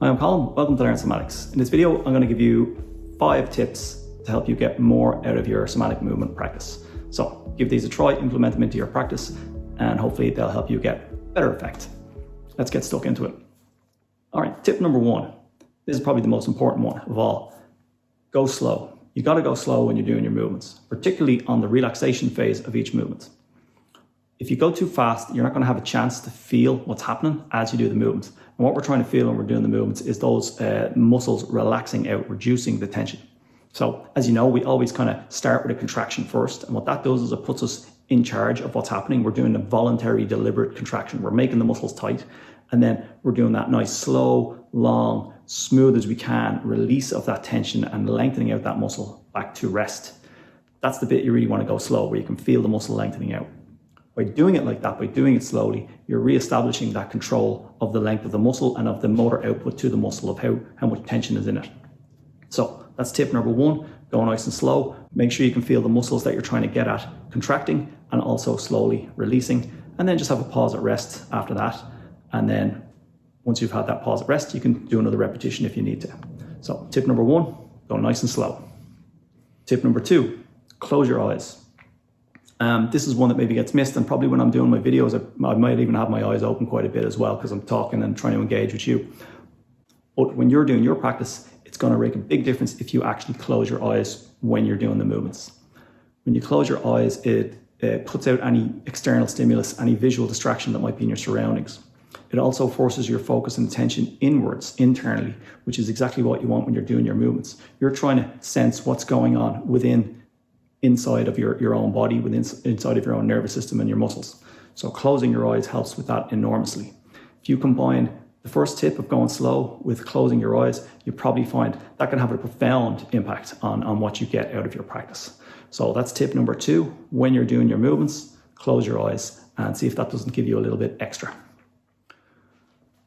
Hi, I'm Colin. Welcome to Learn Somatics. In this video, I'm going to give you 5 tips to help you get more out of your somatic movement practice. So give these a try, implement them into your practice, and hopefully they'll help you get better effect. Let's get stuck into it. All right, tip number 1. This is probably the most important one of all. Go slow. You got to go slow when you're doing your movements, particularly on the relaxation phase of each movement. If you go too fast, you're not going to have a chance to feel what's happening as you do the movement. And what we're trying to feel when we're doing the movements is those muscles relaxing out, reducing the tension. So as you know, we always kind of start with a contraction first. And what that does is it puts us in charge of what's happening. We're doing a voluntary, deliberate contraction. We're making the muscles tight. And then we're doing that nice, slow, long, smooth as we can release of that tension and lengthening out that muscle back to rest. That's the bit you really want to go slow, where you can feel the muscle lengthening out. By doing it like that, by doing it slowly, you're re-establishing that control of the length of the muscle and of the motor output to the muscle of how much tension is in it. So that's tip number 1, go nice and slow. Make sure you can feel the muscles that you're trying to get at contracting and also slowly releasing. And then just have a pause at rest after that. And then once you've had that pause at rest, you can do another repetition if you need to. So tip number 1, go nice and slow. Tip number 2, close your eyes. This is one that maybe gets missed, and probably when I'm doing my videos, I might even have my eyes open quite a bit as well because I'm talking and trying to engage with you. But when you're doing your practice, it's going to make a big difference if you actually close your eyes when you're doing the movements. When you close your eyes, it puts out any external stimulus, any visual distraction that might be in your surroundings. It also forces your focus and attention inwards, internally, which is exactly what you want when you're doing your movements. You're trying to sense what's going on inside of your own body, inside of your own nervous system and your muscles. So closing your eyes helps with that enormously. If you combine the first tip of going slow with closing your eyes, you probably find that can have a profound impact on what you get out of your practice. So that's tip number 2. When you're doing your movements, close your eyes and see if that doesn't give you a little bit extra.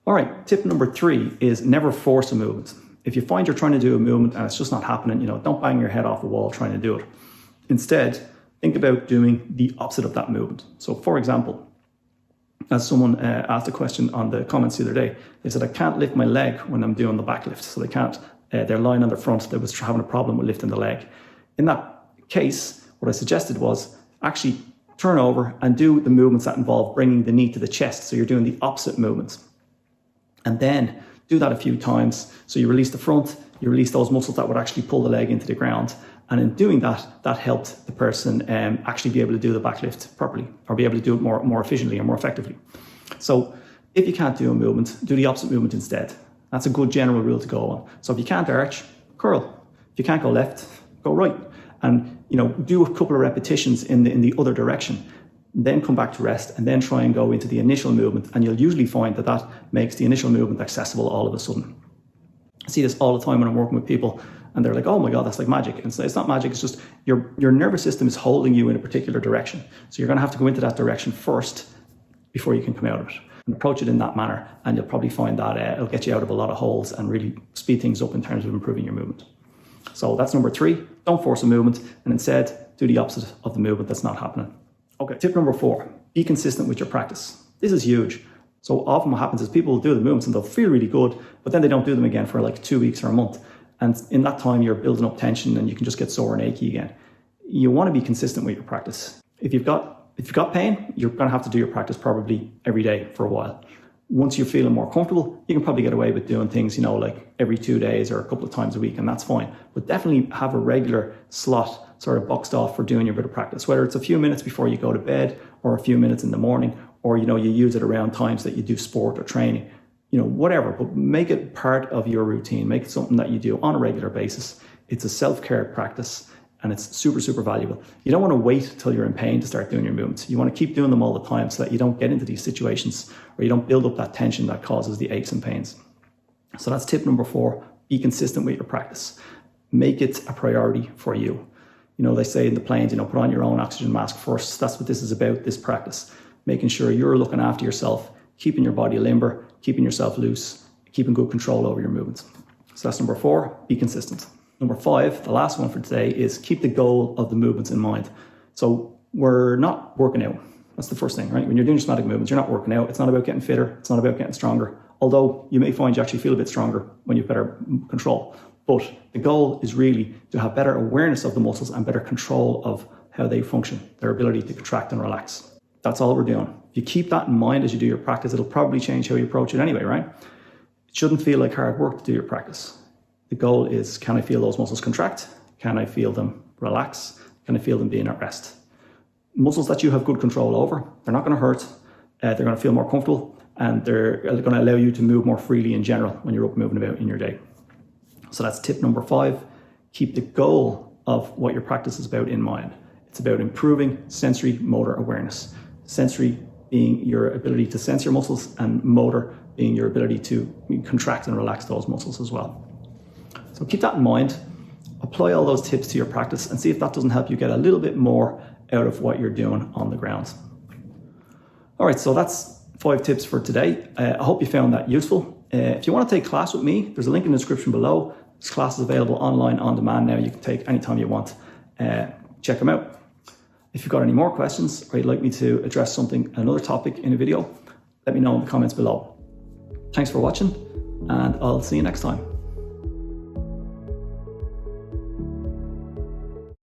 All right, tip number 3 is never force a movement. If you find you're trying to do a movement and it's just not happening, don't bang your head off the wall trying to do it. Instead, think about doing the opposite of that movement. So for example, as someone asked a question on the comments the other day, they said, I can't lift my leg when I'm doing the back lift. So they can't, they're lying on their front, they was having a problem with lifting the leg. In that case, what I suggested was actually turn over and do the movements that involve bringing the knee to the chest. So you're doing the opposite movements. And then do that a few times. So you release the front, you release those muscles that would actually pull the leg into the ground. And in doing that, that helped the person actually be able to do the back lift properly, or be able to do it more efficiently or more effectively. So if you can't do a movement, do the opposite movement instead. That's a good general rule to go on. So if you can't arch, curl. If you can't go left, go right. And do a couple of repetitions in the other direction. Then come back to rest and then try and go into the initial movement. And you'll usually find that makes the initial movement accessible all of a sudden. I see this all the time when I'm working with people. And they're like, oh my God, that's like magic. And it's not magic, it's just your nervous system is holding you in a particular direction. So you're going to have to go into that direction first before you can come out of it. And approach it in that manner. And you'll probably find that it'll get you out of a lot of holes and really speed things up in terms of improving your movement. So that's number 3. Don't force a movement and instead do the opposite of the movement that's not happening. Okay, tip number 4, be consistent with your practice. This is huge. So often what happens is people will do the movements and they'll feel really good, but then they don't do them again for like 2 weeks or a month. And in that time, you're building up tension and you can just get sore and achy again. You want to be consistent with your practice. If you've got pain, you're going to have to do your practice probably every day for a while. Once you're feeling more comfortable, you can probably get away with doing things, like every 2 days or a couple of times a week, and that's fine. But definitely have a regular slot sort of boxed off for doing your bit of practice, whether it's a few minutes before you go to bed or a few minutes in the morning, or, you use it around times that you do sport or training. Whatever, but make it part of your routine. Make it something that you do on a regular basis. It's a self-care practice and it's super, super valuable. You don't want to wait till you're in pain to start doing your movements. You want to keep doing them all the time so that you don't get into these situations where you don't build up that tension that causes the aches and pains. So that's tip number 4, be consistent with your practice. Make it a priority for you. They say in the planes, put on your own oxygen mask first. That's what this is about, this practice. Making sure you're looking after yourself, keeping your body limber, keeping yourself loose, keeping good control over your movements. So that's number 4, be consistent. Number 5, the last one for today, is keep the goal of the movements in mind. So we're not working out. That's the first thing, right? When you're doing somatic movements, you're not working out. It's not about getting fitter. It's not about getting stronger. although you may find you actually feel a bit stronger when you have better control. But the goal is really to have better awareness of the muscles and better control of how they function, their ability to contract and relax. That's all we're doing. If you keep that in mind as you do your practice, it'll probably change how you approach it anyway, right? It shouldn't feel like hard work to do your practice. The goal is, can I feel those muscles contract? Can I feel them relax? Can I feel them being at rest? Muscles that you have good control over, they're not going to hurt, they're going to feel more comfortable, and they're going to allow you to move more freely in general when you're up moving about in your day. So that's tip number 5. Keep the goal of what your practice is about in mind. It's about improving sensory motor awareness. Sensory being your ability to sense your muscles, and motor being your ability to contract and relax those muscles as well. So keep that in mind. Apply all those tips to your practice and see if that doesn't help you get a little bit more out of what you're doing on the ground. All right, so that's 5 tips for today. I hope you found that useful. If you want to take class with me, there's a link in the description below. This class is available online on demand now. You can take anytime you want. Check them out. If you've got any more questions or you'd like me to address another topic in a video, let me know in the comments below. Thanks for watching, and I'll see you next time.